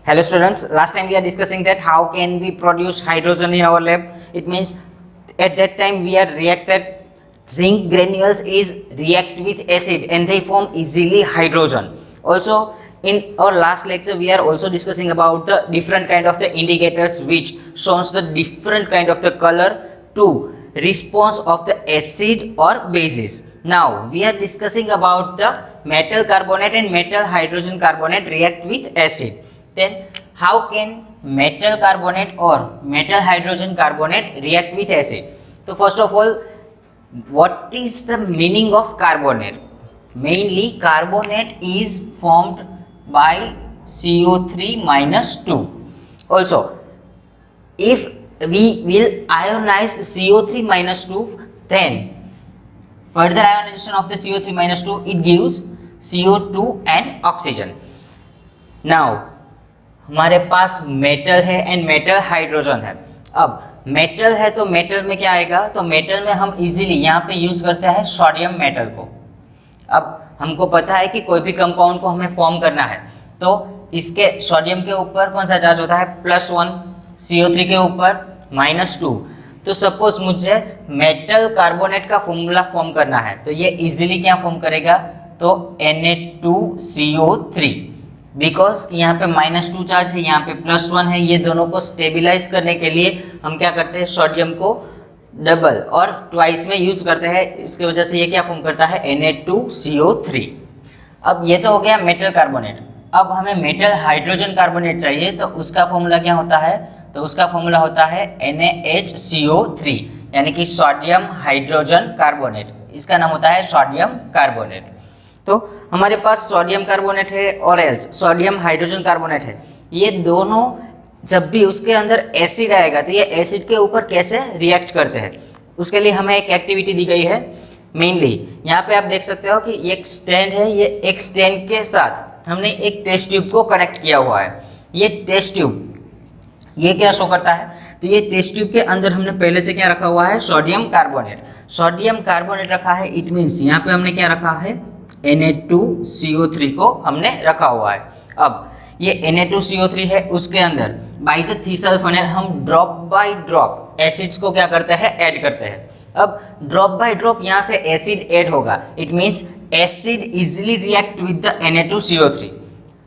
Hello students, last time we are discussing that how can we produce hydrogen in our lab. It means at that time we are reacted zinc granules is react with acid and they form easily hydrogen. Also in our last lecture we are also discussing about the different kind of the indicators which shows the different kind of the color to response of the acid or bases. Now we are discussing about the metal carbonate and metal hydrogen carbonate react with acid. Then how can metal carbonate or metal hydrogen carbonate react with acid? So first of all, what is the meaning of carbonate? Mainly carbonate is formed by CO3 minus 2. Also, if we will ionize CO3 minus 2, then further ionization of the CO3 minus 2 it gives CO2 and oxygen. Now हमारे पास metal है and metal hydrogen है. अब metal है तो metal में क्या आएगा, तो मेटल में हम इजीली यहाँ पे यूज करते हैं सोडियम मेटल को. अब हमको पता है कि कोई भी कंपाउंड को हमें फॉर्म करना है तो इसके सोडियम के ऊपर कौन सा चार्ज होता है, +1, CO3 के ऊपर -2. तो सपोज मुझे मेटल कार्बोनेट का फॉर्मूला फॉर्म करना है तो ये इजीली क्या फॉर्म करेगा, तो Na2CO3 बिकॉज यहाँ पे -2 चार्ज है, यहाँ पे +1 है. ये दोनों को स्टेबिलाईज करने के लिए हम क्या करते हैं, सोडियम को डबल और ट्वाइस में यूज करते हैं. इसकी वजह से ये क्या फॉर्म करता है, Na2CO3. अब ये तो हो गया मेटल कार्बोनेट. अब हमें मेटल हाइड्रोजन कार्बोनेट चाहिए तो उसका फॉर्मूला क्या होता है, तो उसका फॉर्मूला होता है NaHCO3 यानी कि सोडियम हाइड्रोजन कार्बोनेट. इसका नाम होता है सोडियम कार्बोनेट. तो हमारे पास सोडियम कार्बोनेट है और एल्स सोडियम हाइड्रोजन कार्बोनेट है. ये दोनों जब भी उसके अंदर एसिड आएगा तो ये एसिड के ऊपर कैसे रिएक्ट करते हैं, उसके लिए हमें एक एक्टिविटी दी गई है. मेनली यहाँ पे आप देख सकते हो कि ये एक स्टैंड है, ये एक स्टैंड के साथ हमने एक टेस्ट ट्यूब को कनेक्ट किया हुआ है. ये टेस्ट ट्यूब ये क्या शो करता है, तो ये टेस्ट ट्यूब के अंदर हमने पहले से क्या रखा हुआ है, सोडियम कार्बोनेट. सोडियम कार्बोनेट रखा है, इट मीन्स यहाँ पे हमने क्या रखा है, Na2CO3 को हमने रखा हुआ है. अब ये Na2CO3 है, उसके अंदर बाय द थीसल फनेल हम ड्रॉप बाय ड्रॉप एसिड्स को क्या करते हैं, ऐड करते हैं. अब ड्रॉप बाय ड्रॉप यहाँ से एसिड ऐड होगा, it means acid easily react with the Na2CO3.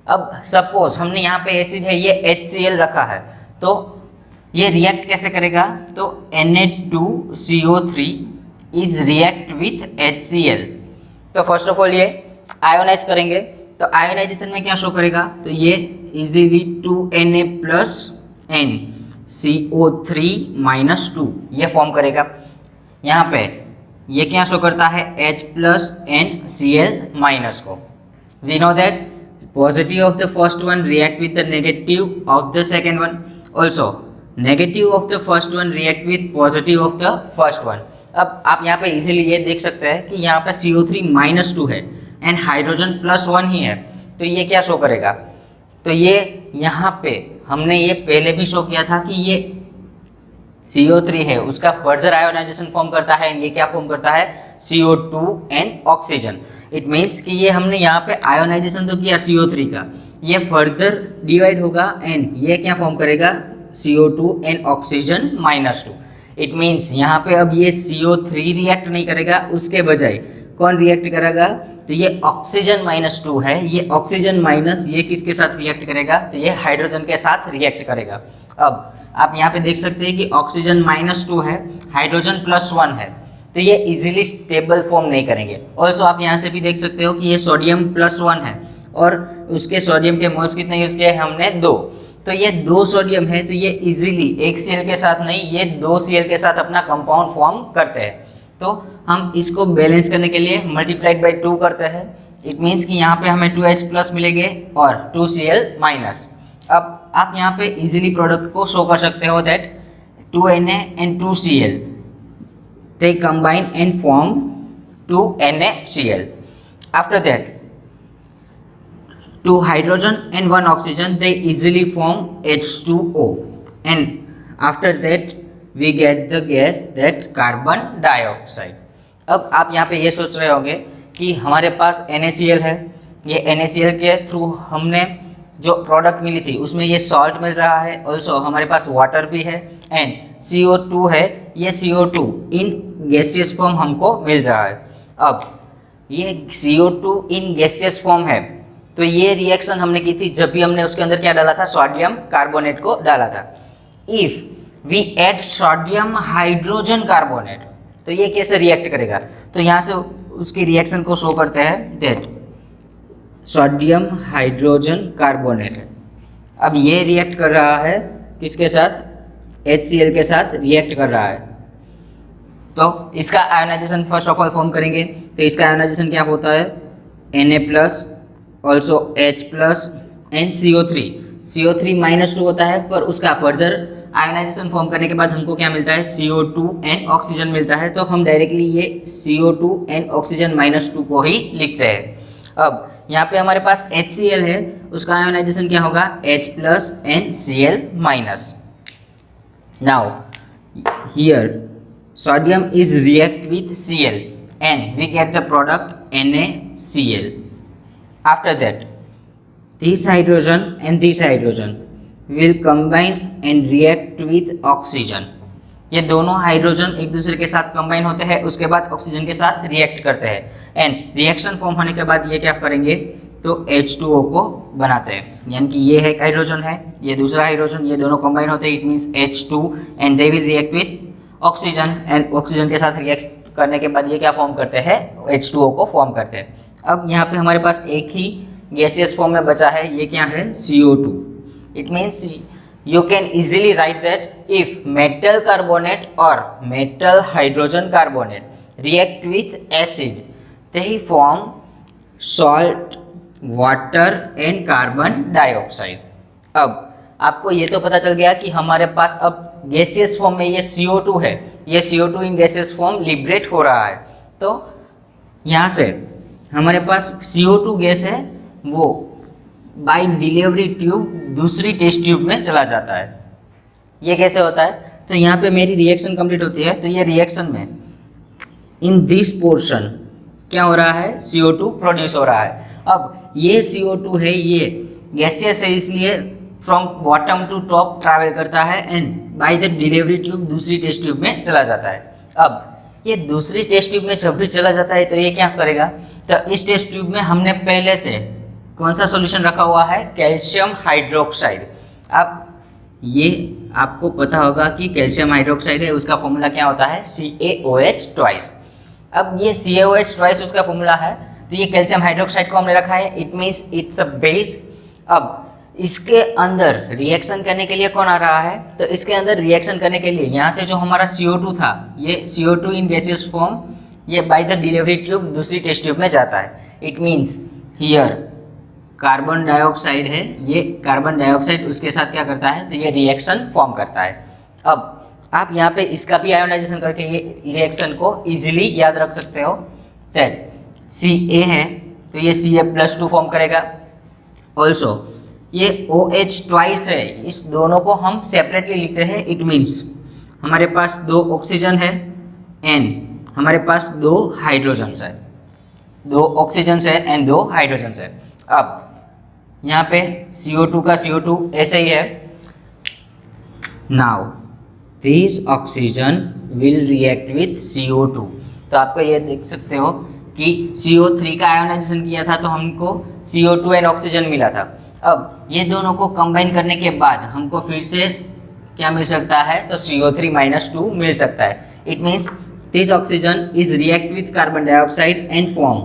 अब सपोज हमने यहाँ पे एसिड है, ये HCl रखा है, तो ये रिएक्ट कैसे करेगा, तो Na2CO3 is react with HCl. तो फर्स्ट ऑफ ऑल ये आयोनाइज करेंगे तो आयोनाइजेशन में क्या शो करेगा, तो ये easily 2Na plus N CO3 minus 2 ये फॉर्म करेगा. यहाँ पे ये क्या शो करता है, H plus N Cl minus को. We know that positive of the first one react with the negative of the second one, also negative of the first one react with positive of the first one. अब आप यहाँ पे easily ये देख सकते हैं कि यहाँ पे CO3 माइनस 2 है एंड हाइड्रोजन +1 ही है, तो ये क्या शो करेगा, तो ये यहाँ पे हमने ये पहले भी शो किया था कि ये CO3 है, उसका फर्दर आयोनाइजेशन फॉर्म करता है. ये क्या फॉर्म करता है, CO2 and oxygen. It means कि ये हमने यहाँ पे आयोनाइजेशन तो किया CO3 का, ये फर्दर डिवाइड होगा एंड ये क्या फॉर्म करेगा, CO2 and oxygen -2. It means यहाँ पे अब ये CO3 रिएक्ट नहीं करेगा, उसके बजाय कौन रिएक्ट करेगा, तो ये ऑक्सीजन -2 है, ये ऑक्सीजन माइनस ये किसके साथ रिएक्ट करेगा, तो ये हाइड्रोजन के साथ रिएक्ट करेगा. अब आप यहाँ पे देख सकते हैं कि ऑक्सीजन -2 है, हाइड्रोजन +1 है, तो ये इजीली स्टेबल फॉर्म नहीं करेंगे. ऑल्सो आप यहाँ से भी देख सकते हो कि ये सोडियम +1 है और उसके सोडियम के मोल्स कितने यूज किए हमने, 2. तो ये 2 सोडियम है तो ये इजीली एक Cl के साथ नहीं, ये 2 Cl के साथ अपना कंपाउंड फॉर्म करते हैं. तो हम इसको बैलेंस करने के लिए मल्टीप्लाइड बाय 2 करते हैं. इट मीन्स कि यहाँ पे हमें 2H प्लस मिलेंगे और 2Cl माइनस. अब आप यहाँ पे इजीली प्रोडक्ट को शो कर सकते हो that 2Na and 2Cl they combine and form 2NaCl. After that 2 hydrogen and 1 oxygen they easily form H2O and after that we get the gas that carbon dioxide. अब आप यहाँ पे ये सोच रहे होंगे कि हमारे पास NaCl है, ये NaCl के थ्रू हमने जो प्रोडक्ट मिली थी उसमें ये सॉल्ट मिल रहा है, ऑल्सो हमारे पास वाटर भी है एंड CO2 है, ये CO2 इन गैसियस फॉर्म हमको मिल रहा है। अब ये CO2 इन गैसियस फॉर्म है, तो ये रिएक्शन हमने की थी जब भी हमने उसके अंदर क्या डाला था, सोडियम कार्बोनेट को डाला था। If we add sodium hydrogen carbonate, तो ये कैसे रिएक्ट करेगा, तो यहाँ से उसकी रिएक्शन को शो करते हैं दैट सोडियम हाइड्रोजन कार्बोनेट है। अब ये रिएक्ट कर रहा है किसके साथ, HCl के साथ रिएक्ट कर रहा है। तो इसका ionization first of all form करेंगे, तो इसका आयोनाइजेशन क्या होता है, Na+, also H+ and CO3 -2 होता है, पर उसका फर्दर आयोनाइजेशन फॉर्म करने के बाद हमको क्या मिलता है, CO2 एंड ऑक्सीजन मिलता है। तो हम डायरेक्टली ये CO2 एंड ऑक्सीजन -2 को ही लिखते हैं। अब यहाँ पे हमारे पास HCl है, उसका आयोनाइजेशन क्या होगा, H+ and Cl-। Now here sodium is react with Cl and we get the product NaCl. After that, this hydrogen and this hydrogen will combine and react with oxygen. ये दोनों hydrogen एक दूसरे के साथ combine होते हैं, उसके बाद ऑक्सीजन के साथ रिएक्ट करते हैं एंड रिएक्शन फॉर्म होने के बाद ये क्या करेंगे, तो H2O को बनाते हैं। यानी कि ये है हाइड्रोजन है, ये दूसरा हाइड्रोजन, ये दोनों कंबाइन होते हैं, it means H2 and they will react with oxygen and oxygen के साथ रिएक्ट करने के बाद ये क्या फॉर्म करते हैं, H2O को फॉर्म करते हैं। अब यहाँ पे हमारे पास एक ही गैसियस फॉर्म में बचा है, ये क्या है, CO2। It means you can easily write that if metal carbonate or metal hydrogen carbonate react with acid, they form salt, water and carbon dioxide. अब आपको ये तो पता चल गया कि हमारे पास अब गैसियस फॉर्म में ये CO2 है, ये CO2 in gaseous form liberate हो रहा है। तो यहाँ से हमारे पास CO2 गैस है, वो बाय डिलीवरी ट्यूब दूसरी टेस्ट ट्यूब में चला जाता है। ये कैसे होता है, तो यहाँ पे मेरी रिएक्शन कंप्लीट होती है, तो ये रिएक्शन में इन दिस पोर्शन क्या हो रहा है, CO2 प्रोड्यूस हो रहा है। अब ये CO2 है, ये गैसियस है, इसलिए from bottom to top travel करता है and by the delivery tube दूसरी टेस्ट ट्यूब में चला जाता है। अब ये दूसरी टेस्ट ट्यूब में जब भी चला जाता है तो ये क्या करेगा, तो इस टेस्ट ट्यूब में हमने पहले से कौन सा सॉल्यूशन रखा हुआ है, कैल्शियम हाइड्रोक्साइड। अब ये आपको पता होगा कि कैल्शियम हाइड्रोक्साइड है, उसका फॉर्मूला क्या होता है, CaOH ट्वाइस। अब ये CaOH ट्वाइस उसका फॉर्मूला है, तो ये कैल्शियम हाइड्रोक्साइड को हमने रखा है, it means it's a base. अब इसके अंदर रिएक्शन करने के लिए कौन आ रहा है, तो इसके अंदर रिएक्शन करने के लिए यहाँ से जो हमारा CO2 था, ये CO2 इन गैसियस फॉर्म, ये बाय द डिलीवरी ट्यूब दूसरी टेस्ट ट्यूब में जाता है। It means here carbon dioxide है, ये कार्बन डाइऑक्साइड उसके साथ क्या करता है, तो ये रिएक्शन फॉर्म करता है। अब आप यहाँ पे इसका भी आयोनाइजेशन करके ये रिएक्शन को इजीली याद रख सकते हो। दैट Ca है तो ये Ca+2 फॉर्म करेगा, ऑल्सो ये OH ट्वाइस है, इस दोनों को हम सेपरेटली लिखते हैं। इट मीन्स हमारे पास 2 ऑक्सीजन है एंड हमारे पास 2 हाइड्रोजन्स है, 2 ऑक्सीजन्स है एंड 2 हाइड्रोजन्स है। अब यहाँ पे CO2 का CO2 ऐसे ही है। Now this oxygen will react with CO2, तो आपको ये देख सकते हो कि CO3 का आयोनाइजेशन किया था तो हमको CO2 एंड ऑक्सीजन मिला था। अब ये दोनों को कंबाइन करने के बाद हमको फिर से क्या मिल सकता है, तो CO3-2 मिल सकता है। It means this oxygen is react with carbon dioxide and form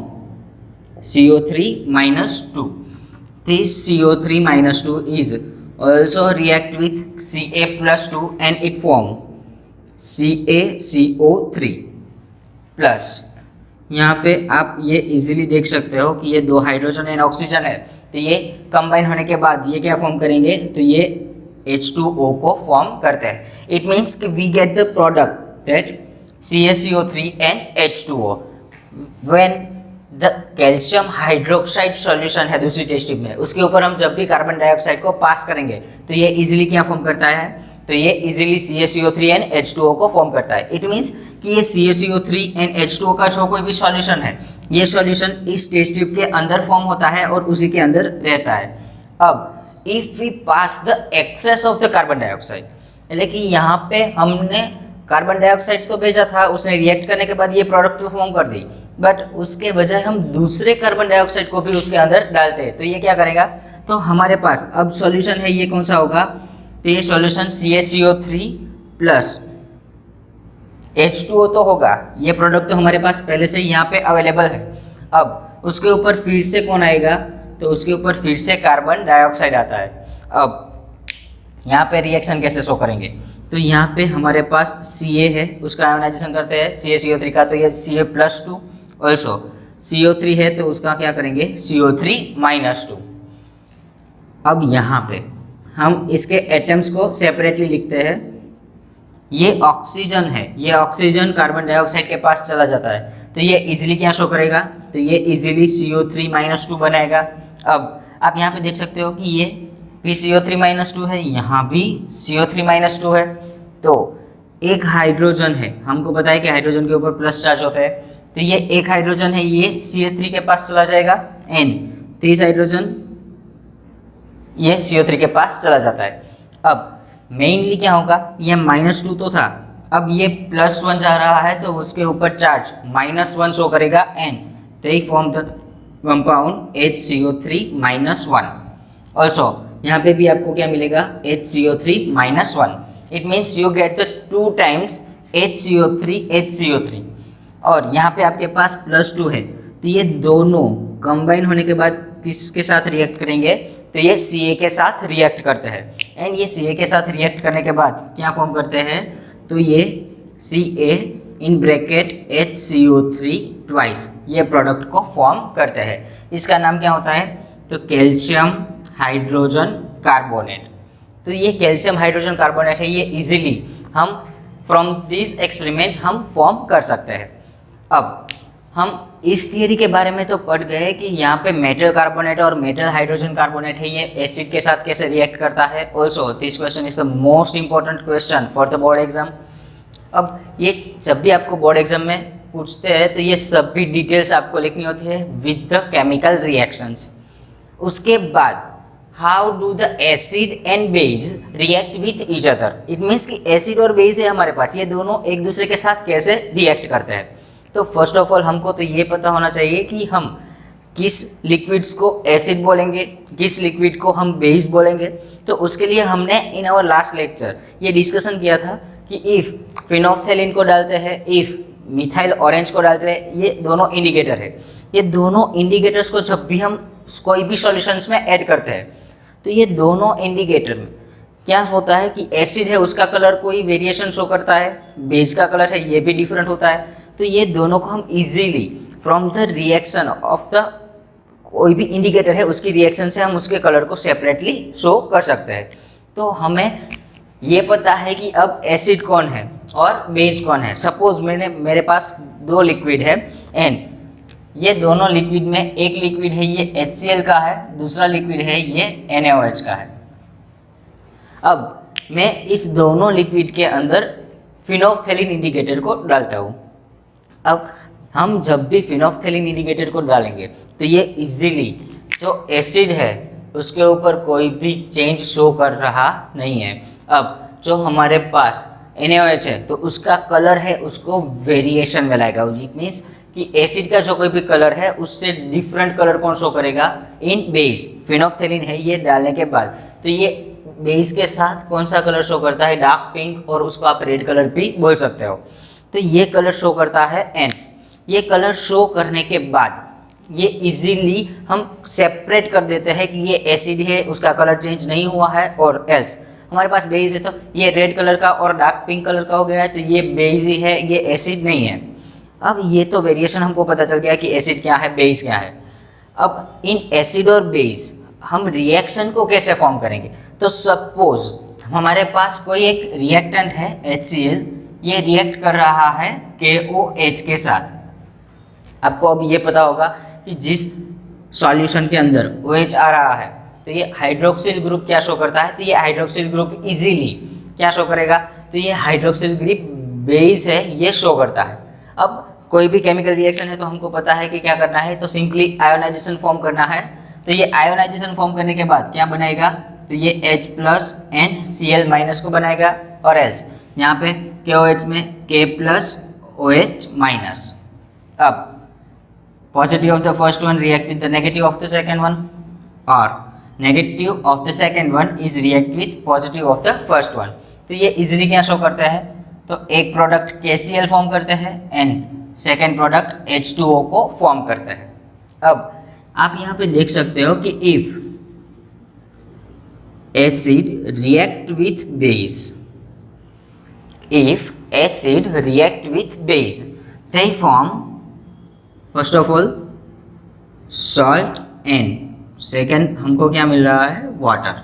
CO3-2. This CO3-2 is also react with Ca+2 and it form CaCO3 plus. यहाँ पे आप ये इजीली देख सकते हो कि ये 2 हाइड्रोजन एंड ऑक्सीजन है, तो ये कंबाइन होने के बाद ये क्या फॉर्म करेंगे, तो ये H2O को फॉर्म करते हैं। इट मीन्स कि we get the product that CaCO3 and H2O when the calcium hydroxide solution है दूसरी टेस्ट ट्यूब में, उसके ऊपर हम जब भी कार्बन डाइऑक्साइड को पास करेंगे तो ये इजीली क्या फॉर्म करता है, तो ये इजीली CaCO3 एंड H2O को फॉर्म करता है। इट मीन्स कि ये CaCO3 एंड H2O का जो कोई भी सॉल्यूशन है, ये सॉल्यूशन इस टेस्ट ट्यूब के अंदर फॉर्म होता है और उसी के अंदर रहता है। अब if we pass the excess of the carbon dioxide, यानी कि यहाँ पे हमने कार्बन डाइऑक्साइड तो भेजा था, उसने रिएक्ट करने के बाद ये प्रोडक्ट तो फॉर्म कर दी, बट उसके बजाय हम दूसरे कार्बन डाइऑक्साइड को भी उसके अंदर डालते हैं, तो ये क्या करेगा, तो हमारे पास अब सॉल्यूशन है, ये कौन सा होगा, तो ये सॉल्यूशन CaCO3 प्लस H2O तो होगा, ये प्रोडक्ट तो हमारे पास पहले से यहाँ पे अवेलेबल है। अब उसके ऊपर फिर से कौन आएगा, तो उसके ऊपर फिर से कार्बन डाइऑक्साइड आता है। अब यहाँ पे रिएक्शन कैसे शो करेंगे, तो यहाँ पे हमारे पास Ca है, उसका आयोनाइजेशन करते हैं CaCO3 का, तो ये Ca+2, ऑल्सो CO3 है तो उसका क्या करेंगे CO3-2। अब यहाँ पे हम इसके एटम्स को सेपरेटली लिखते हैं, ये ऑक्सीजन है, ये ऑक्सीजन कार्बन डाइऑक्साइड के पास चला जाता है, तो ये इजीली क्या शो करेगा, तो ये इजीली CO3-2 बनाएगा। अब आप यहाँ पे देख सकते हो कि ये भी CO3-2 है, यहाँ भी CO3-2 है, तो एक हाइड्रोजन है, हमको पता है कि हाइड्रोजन के ऊपर प्लस चार्ज होता है, तो ये एक हाइड्रोजन है, ये CH3 के पास चला जाएगा, एन 30 हाइड्रोजन ये CO3 के पास चला जाता है। अब मेइनली क्या होगा, ये -2 तो था, अब ये +1 जा रहा है, तो उसके ऊपर चार्ज -1 शो करेगा N, तो ये form the compound HCO3-1। Also यहाँ पे भी आपको क्या मिलेगा HCO3-1, it means you get the 2 times HCO3। और यहाँ पे आपके पास +2 है, तो ये दोनों कंबाइन होने के बाद किसके साथ रिएक्ट करेंगे, तो ये Ca के साथ रिएक्ट करते हैं, एंड ये Ca के साथ रिएक्ट करने के बाद क्या फॉर्म करते हैं, तो ये Ca in bracket HCO3 twice ये प्रोडक्ट को फॉर्म करते हैं। इसका नाम क्या होता है, तो कैल्शियम हाइड्रोजन कार्बोनेट। तो ये कैल्शियम हाइड्रोजन कार्बोनेट है, ये इजीली हम फ्रॉम दिस एक्सपेरिमेंट हम फॉर्म कर सकते हैं। अब हम इस थियरी के बारे में तो पढ़ गए कि यहाँ पे मेटल कार्बोनेट और मेटल हाइड्रोजन कार्बोनेट है, ये एसिड के साथ कैसे रिएक्ट करता है। Also this question is the most important question for the board exam. अब ये जब भी आपको बोर्ड एग्जाम में पूछते हैं तो ये सभी डिटेल्स आपको लिखनी होती है विद द केमिकल रिएक्शंस। उसके बाद how do the acid and base react with each other, it means कि एसिड और बेस है हमारे पास, ये दोनों एक दूसरे के साथ कैसे रिएक्ट करते हैं। तो फर्स्ट ऑफ ऑल हमको तो ये पता होना चाहिए कि हम किस लिक्विड्स को एसिड बोलेंगे, किस लिक्विड को हम बेस बोलेंगे। तो उसके लिए हमने इन आवर लास्ट लेक्चर ये डिस्कशन किया था कि इफ़ फिनोल्फथैलीन को डालते हैं, इफ़ मिथाइल ऑरेंज को डालते हैं, ये दोनों इंडिकेटर है। ये दोनों इंडिकेटर्स को जब भी हम कोई भी सॉल्यूशंस में ऐड करते हैं तो ये दोनों इंडिकेटर में क्या होता है कि एसिड है उसका कलर कोई वेरिएशन शो करता है, बेस का कलर है ये भी डिफरेंट होता है। तो ये दोनों को हम easily from the reaction of the कोई भी इंडिकेटर है उसकी रिएक्शन से हम उसके कलर को सेपरेटली शो कर सकते हैं। तो हमें ये पता है कि अब एसिड कौन है और बेस कौन है। सपोज मेरे पास 2 लिक्विड है एंड ये दोनों लिक्विड में एक लिक्विड है ये HCl का है, दूसरा लिक्विड है ये NaOH का है। अब मैं इस दोनों लिक्विड के अंदर फिनोल्फथैलीन इंडिकेटर को डालता हूँ। अब हम जब भी फिनोल्फथैलीन इंडिकेटर को डालेंगे तो ये इजीली जो एसिड है उसके ऊपर कोई भी चेंज शो कर रहा नहीं है। अब जो हमारे पास NaOH है तो उसका कलर है उसको वेरिएशन में लाएगा। इट मीन्स कि एसिड का जो कोई भी कलर है उससे डिफरेंट कलर कौन शो करेगा इन बेस। फिनोल्फथैलीन है ये डालने के बाद तो ये बेस के साथ कौन सा कलर शो करता है, डार्क पिंक, और उसको आप रेड कलर भी बोल सकते हो। तो ये कलर शो करता है N। ये कलर शो करने के बाद ये इजीली हम सेपरेट कर देते हैं कि ये एसिड है उसका कलर चेंज नहीं हुआ है, और एल्स हमारे पास बेस है तो ये रेड कलर का और डार्क पिंक कलर का हो गया है तो ये बेस ही है, ये एसिड नहीं है। अब ये तो वेरिएशन हमको पता चल गया कि एसिड क्या है बेस क्या है। अब इन एसिड और बेस हम रिएक्शन को कैसे फॉर्म करेंगे। तो सपोज हमारे पास कोई एक रिएक्टेंट है HCl, ये रिएक्ट कर रहा है KOH के साथ। आपको अब ये पता होगा कि जिस सॉल्यूशन के अंदर OH आ रहा है तो ये हाइड्रोक्सिल ग्रुप क्या शो करता है, तो ये हाइड्रोक्सिल ग्रुप इजीली क्या शो करेगा, तो ये हाइड्रोक्सिल ग्रुप बेस है ये शो करता है। अब कोई भी केमिकल रिएक्शन है तो हमको पता है कि क्या करना है, तो सिंपली आयोनाइजेशन फॉर्म करना है। तो ये आयोनाइजेशन फॉर्म करने के बाद क्या बनाएगा, तो ये H plus and Cl minus को बनाएगा, और एल्स यहाँ पे KOH में K प्लस OH माइनस। अब positive of the first one react with the negative of the second one, और negative of the second one is react with positive of the first one. तो ये easily क्या show करता है, तो एक product KCl form करते हैं एंड सेकेंड प्रोडक्ट H2O को फॉर्म करता है। अब आप यहाँ पे देख सकते हो कि if acid react with base, if acid react with base they form first of all salt and second हमको क्या मिल रहा है, वाटर।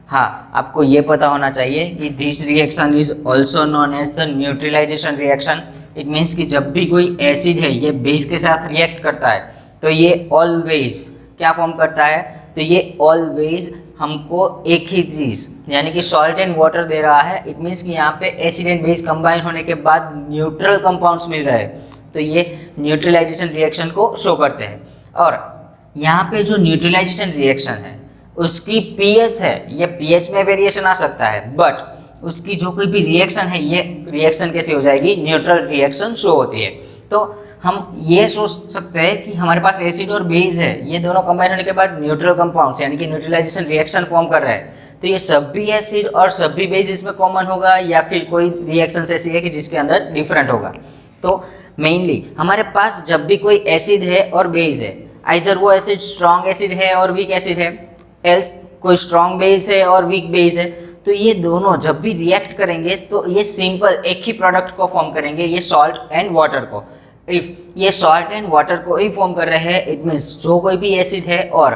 हाँ, आपको ये पता होना चाहिए कि this reaction is also known as the neutralization reaction. It means कि जब भी कोई एसिड है ये बेस के साथ रिएक्ट करता है तो ये ऑलवेज क्या फॉर्म करता है, तो ये ऑलवेज हमको एक ही चीज़ यानी कि सॉल्ट एंड वाटर दे रहा है। इट मीन्स कि यहाँ पे एसिड एंड बेस कंबाइन होने के बाद न्यूट्रल कंपाउंड्स मिल रहे हैं, तो ये न्यूट्रलाइजेशन रिएक्शन को शो करते हैं। और यहाँ पे जो न्यूट्रलाइजेशन रिएक्शन है उसकी पीएच है, ये पीएच में वेरिएशन आ सकता है, बट उसकी जो कोई भी रिएक्शन है ये रिएक्शन कैसे हो जाएगी, न्यूट्रल रिएक्शन शो होती है। तो हम ये सोच सकते हैं कि हमारे पास एसिड और बेस है, ये दोनों कंबाइन होने के बाद न्यूट्रल कंपाउंड्स यानी कि न्यूट्रलाइजेशन रिएक्शन फॉर्म कर रहा है। तो ये सभी एसिड और सभी बेस इसमें कॉमन होगा या फिर कोई रिएक्शन ऐसी है कि जिसके अंदर डिफरेंट होगा। तो मेनली हमारे पास जब भी कोई एसिड है और बेस है, आइदर वो एसिड स्ट्रॉन्ग एसिड है और वीक एसिड है, एल्स कोई स्ट्रॉन्ग बेस है और वीक बेस है, तो ये दोनों जब भी रिएक्ट करेंगे तो ये सिंपल एक ही प्रोडक्ट को फॉर्म करेंगे, ये सॉल्ट एंड वाटर को। इफ ये सॉल्ट एंड वाटर को ही फॉर्म कर रहे हैं, इट मीन्स जो कोई भी एसिड है और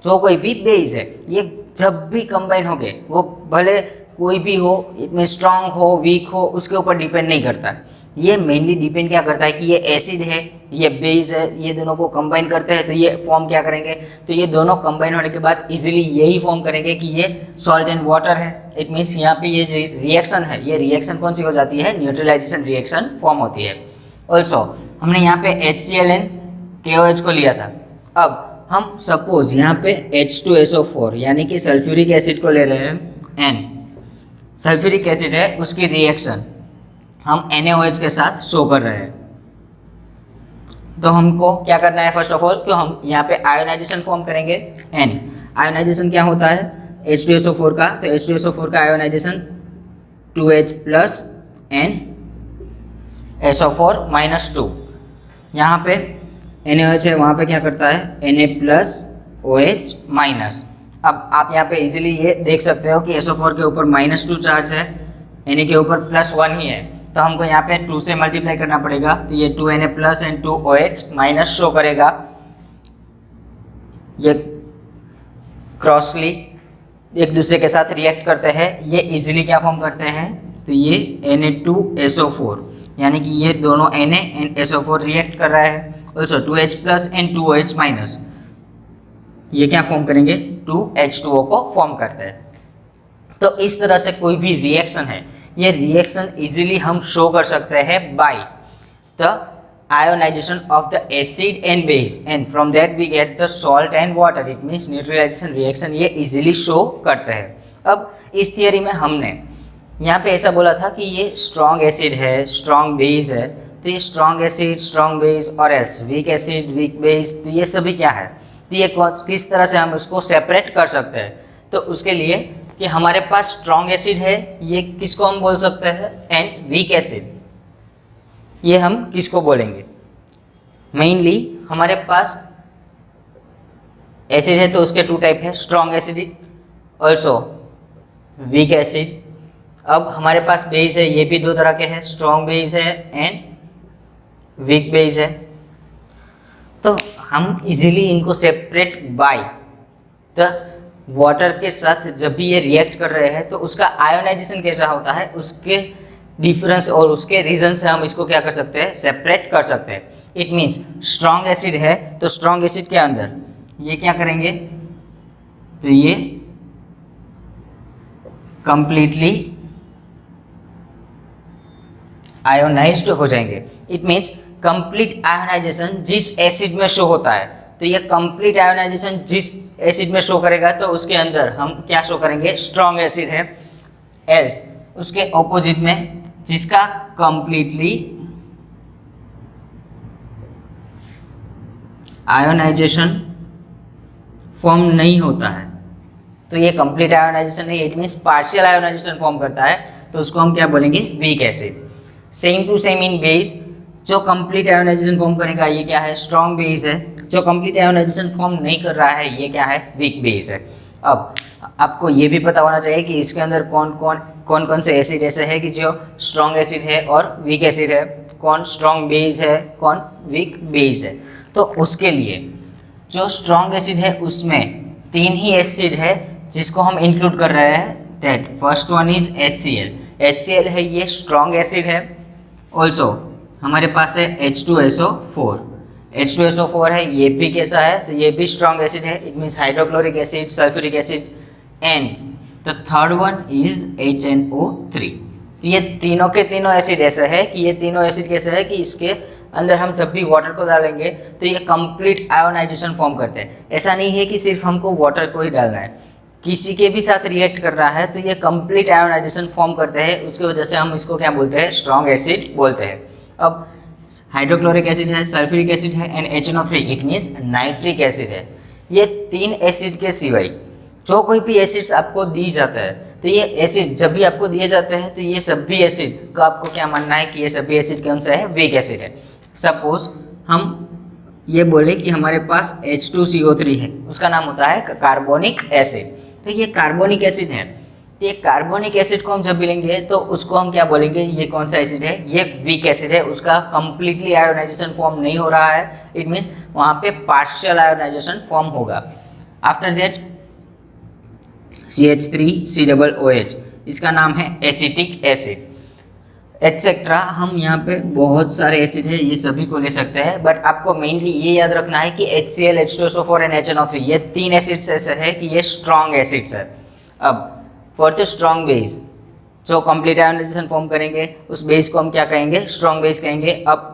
जो कोई भी बेस है ये जब भी कंबाइन होंगे, वो भले कोई भी हो, इट मीन स्ट्रॉन्ग हो वीक हो, उसके ऊपर डिपेंड नहीं करता। ये मेनली डिपेंड क्या करता है कि ये एसिड है ये बेस है, ये दोनों को कंबाइन करते हैं तो ये फॉर्म क्या करेंगे, तो ये दोनों कंबाइन होने के बाद इजीली यही फॉर्म करेंगे कि ये सॉल्ट एंड वाटर है। इट मीन्स यहाँ पे ये रिएक्शन है, ये रिएक्शन कौन सी हो जाती है, न्यूट्रलाइजेशन रिएक्शन फॉर्म होती है। ऑल्सो हमने यहाँ पे HCl एंड KOH को लिया था। अब हम सपोज यहाँ पे H2SO4 यानी कि सल्फ्यूरिक एसिड को ले रहे हैं एंड सल्फ्यूरिक एसिड है उसकी रिएक्शन हम NaOH के साथ शो कर रहे हैं। तो हमको क्या करना है, फर्स्ट ऑफ ऑल तो हम यहाँ पे आयोनाइजेशन फॉर्म करेंगे एंड आयोनाइजेशन क्या होता है H2SO4 का, तो H2SO4 का ionisation 2H plus and SO4 minus 2। यहाँ पे NaOH है, वहाँ पे क्या करता है Na प्लस OH माइनस। अब आप यहाँ पे इजीली ये देख सकते हो कि SO4 के ऊपर -2 चार्ज है, Na के ऊपर +1 ही है, तो हमको यहाँ पे 2 से मल्टीप्लाई करना पड़ेगा, तो ये 2Na plus and 2OH minus show करेगा। ये क्रॉसली एक दूसरे के साथ रिएक्ट करते हैं, ये इजीली क्या फॉर्म करते हैं, तो ये Na2SO4 यानी कि ये दोनों Na एंड SO4 रिएक्ट कर रहा है। Also 2H plus and 2OH minus, ये क्या फॉर्म करेंगे, 2H2O को फॉर्म करते हैं। तो इस तरह से कोई भी रिएक्शन है, ये रिएक्शन इजीली हम शो कर सकते हैं by the ionization of the acid and base and from that we get the salt and water. It means neutralization reaction ये इजीली शो करते हैं। अब इस थियरी में हमने यहाँ पे ऐसा बोला था कि ये स्ट्रॉन्ग एसिड है, स्ट्रॉन्ग बेस है, तो ये स्ट्रॉन्ग एसिड, स्ट्रॉन्ग बेस और else weak acid, weak base, तो ये सभी क्या है, तो ये किस तरह से हम उसको सेपरेट कर सकते हैं। तो उसके लिए कि हमारे पास स्ट्रॉन्ग एसिड है, ये किसको हम बोल सकते हैं, एंड वीक एसिड, ये हम किसको बोलेंगे, मेनली हमारे पास एसिड है तो उसके 2 टाइप है, strong acid also weak acid. अब हमारे पास बेस है, ये भी 2 तरह के हैं, स्ट्रॉन्ग बेस है एंड वीक बेस है। तो हम इजीली इनको सेपरेट बाय द वाटर के साथ जब भी ये रिएक्ट कर रहे हैं तो उसका आयोनाइजेशन कैसा होता है, उसके डिफरेंस और उसके रीजन से हम इसको क्या कर सकते हैं, सेपरेट कर सकते हैं। इट मीन्स स्ट्रॉन्ग एसिड है तो स्ट्रॉन्ग एसिड के अंदर ये क्या करेंगे, तो ये कंप्लीटली आयोनाइज्ड हो जाएंगे। इट मीन्स कंप्लीट आयोनाइजेशन जिस एसिड में शो होता है तो ये कंप्लीट आयोनाइजेशन जिस एसिड में शो करेगा तो उसके अंदर हम क्या शो करेंगे, स्ट्रॉन्ग एसिड है। एल्स उसके ऑपोजिट में जिसका कंप्लीटली आयोनाइजेशन फॉर्म नहीं होता है, तो ये कंप्लीट आयोनाइजेशन नहीं, it means partial ionization form करता है, तो उसको हम क्या बोलेंगे, weak acid. Same to same in base, जो कंप्लीट आयोनाइजेशन फॉर्म करेगा ये क्या है, स्ट्रॉन्ग बेस है। जो कंप्लीट आयोनाइजेशन फॉर्म नहीं कर रहा है ये क्या है, वीक बेस है। अब आपको ये भी पता होना चाहिए कि इसके अंदर कौन कौन से एसिड ऐसे है कि जो स्ट्रॉन्ग एसिड है और वीक एसिड है, कौन स्ट्रॉन्ग बेस है, कौन वीक बेस है। तो उसके लिए जो स्ट्रॉन्ग एसिड है उसमें 3 ही एसिड है जिसको हम इंक्लूड कर रहे हैं। That first one is HCl। HCl है ये स्ट्रॉन्ग एसिड है। ऑल्सो हमारे पास है H2SO4। H2SO4 है, ये भी कैसा है, तो ये भी स्ट्रॉन्ग एसिड है, it means hydrochloric acid, sulphuric acid. And the third one is HNO3। तो ये तीनों के तीनों एसिड ऐसे है कि ये तीनों एसिड कैसे है कि इसके अंदर हम जब भी वाटर को डालेंगे तो ये कंप्लीट आयोनाइजेशन फॉर्म करते हैं। ऐसा नहीं है कि सिर्फ हमको वाटर को ही डालना है, किसी के भी साथ रिएक्ट कर रहा है तो ये कंप्लीट आयोनाइजेशन फॉर्म करते हैं, उसकी वजह से हम इसको क्या बोलते हैं, स्ट्रॉन्ग एसिड बोलते हैं। अब हाइड्रोक्लोरिक एसिड है, सल्फ्यूरिक एसिड है and HNO3 it means nitric acid है। ये 3 एसिड के सिवाय जो कोई भी एसिड्स आपको दी जाता है, तो ये एसिड जब भी आपको दिए जाते हैं तो ये सभी एसिड को आपको क्या मानना है कि ये सभी एसिड कौन सा है, वीक एसिड है। सपोज हम ये बोले कि हमारे पास H2CO3 है, उसका नाम होता है कार्बोनिक एसिड, तो ये कार्बोनिक एसिड है। तो ये कार्बोनिक एसिड को हम जब भी लेंगे तो उसको हम क्या बोलेंगे, ये कौन सा एसिड है, ये वीक एसिड है, उसका कंप्लीटली आयोनाइजेशन फॉर्म नहीं हो रहा है, इट मीन्स वहाँ पे पार्शियल आयोनाइजेशन फॉर्म होगा। आफ्टर दैट CH3COOH, इसका नाम है एसिटिक एसिड एक्सेट्रा। हम यहाँ पे बहुत सारे एसिड है, ये सभी को ले सकते हैं, बट आपको मेनली ये याद रखना है कि HCl, H2SO4 एंड HNO3 ये 3 एसिड्स ऐसे है कि ये स्ट्रॉन्ग एसिड्स है। अब फॉर द स्ट्रॉन्ग बेस जो कंप्लीट आयोनाइजेशन फॉर्म करेंगे उस बेस को हम क्या कहेंगे, स्ट्रॉन्ग बेस कहेंगे। अब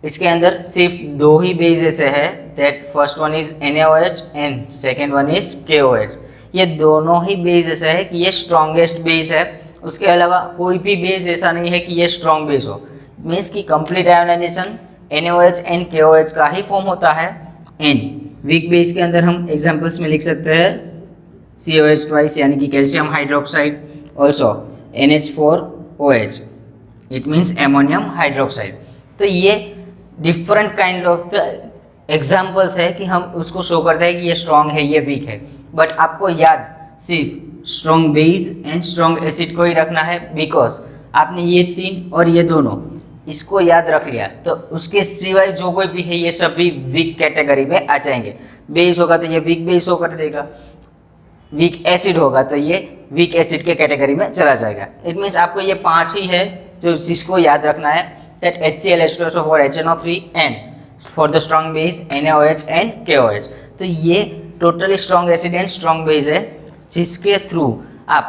इसके अंदर सिर्फ 2 ही बेस ऐसे है, that first one is NaOH and second one is KOH। ये दोनों ही बेस ऐसे है कि ये स्ट्रॉन्गेस्ट बेस है, उसके अलावा कोई भी बेस ऐसा नहीं है कि ये स्ट्रॉन्ग बेस हो। मीन्स कि complete ionization NaOH and KOH का ही फॉर्म होता है। एंड वीक बेस के अंदर हम एग्जांपल्स में लिख सकते हैं COH ट्वाइस यानी कि calcium hydroxide, also NH4OH it means ammonium hydroxide. तो ये different kind of the examples है कि हम उसको शो करते हैं कि ये स्ट्रॉन्ग है, ये वीक है, बट आपको याद सिर्फ strong base and strong acid को ही रखना है, बिकॉज आपने ये 3 और ये दोनों इसको याद रख लिया तो उसके सिवाय जो कोई भी है ये सभी वीक कैटेगरी में आ जाएंगे। बेस होगा तो ये वीक बेस शो कर देगा, वीक एसिड होगा तो ये वीक एसिड के कैटेगरी में चला जाएगा। इट मीन्स आपको ये 5 ही है जो जिसको याद रखना है, that HCl, H2SO4, HNO3 and for the strong base NaOH and KOH। तो ये totally strong acid and strong base है जिसके थ्रू आप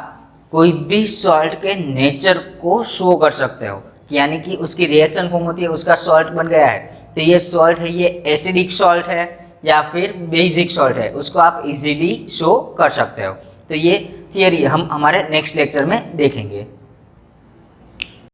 कोई भी सॉल्ट के नेचर को शो कर सकते हो, यानी कि उसकी रिएक्शन फॉर्म होती है, उसका सॉल्ट बन गया है तो ये सॉल्ट है, ये एसिडिक सॉल्ट है या फिर बेसिक सॉल्ट है, उसको आप इजीली शो कर सकते हो। तो ये थियरी हम हमारे नेक्स्ट लेक्चर में देखेंगे।